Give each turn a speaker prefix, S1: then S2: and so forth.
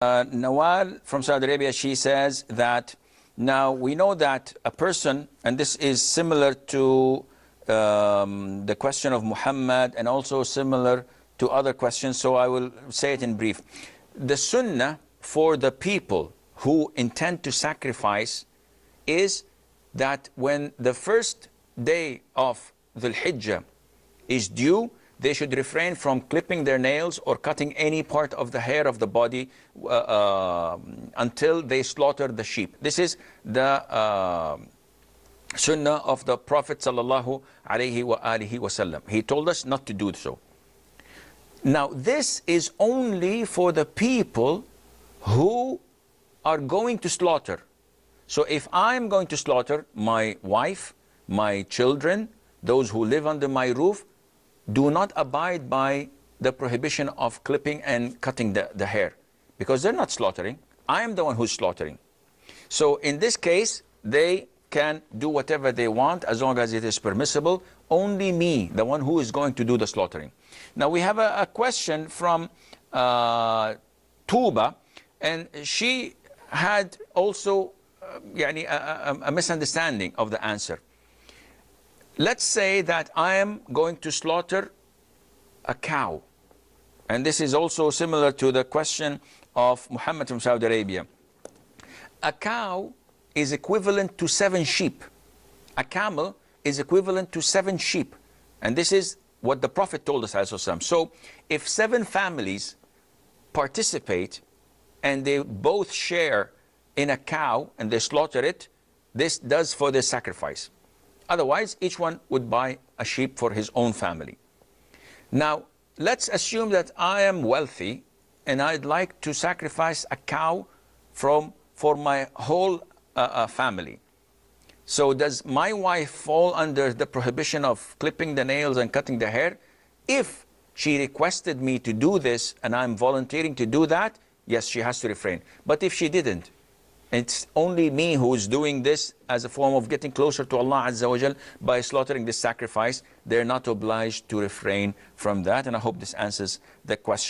S1: Nawal from Saudi Arabia, she says that now we know that a person, and this is similar to the question of Muhammad and also similar to other questions, so I will say it in brief. The sunnah for the people who intend to sacrifice is that when the first day of Dhul Hijjah is due, they should refrain from clipping their nails or cutting any part of the hair of the body until they slaughter the sheep. This is the sunnah of the Prophet sallallahu alaihi wasallam. He told us not to do so. Now, this is only for the people who are going to slaughter. So if I'm going to slaughter, my wife, my children, those who live under my roof, do not abide by the prohibition of clipping and cutting the hair, because they're not slaughtering. I am the one who's slaughtering. So in this case, they can do whatever they want as long as it is permissible. Only me, the one who is going to do the slaughtering. Now we have a question from Tuba, and she had also a misunderstanding of the answer. Let's say that I am going to slaughter a cow. And this is also similar to the question of Muhammad from Saudi Arabia. A cow is equivalent to 7 sheep. A camel is equivalent to 7 sheep. And this is what the Prophet told us. So if 7 families participate and they both share in a cow and they slaughter it, this does for the sacrifice. Otherwise, each one would buy a sheep for his own family. Now, let's assume that I am wealthy and I'd like to sacrifice a cow for my whole family. So does my wife fall under the prohibition of clipping the nails and cutting the hair? If she requested me to do this and I'm volunteering to do that, yes, she has to refrain. But if she didn't, it's only me who is doing this as a form of getting closer to Allah Azza wa Jal by slaughtering this sacrifice, they're not obliged to refrain from that. And I hope this answers the question.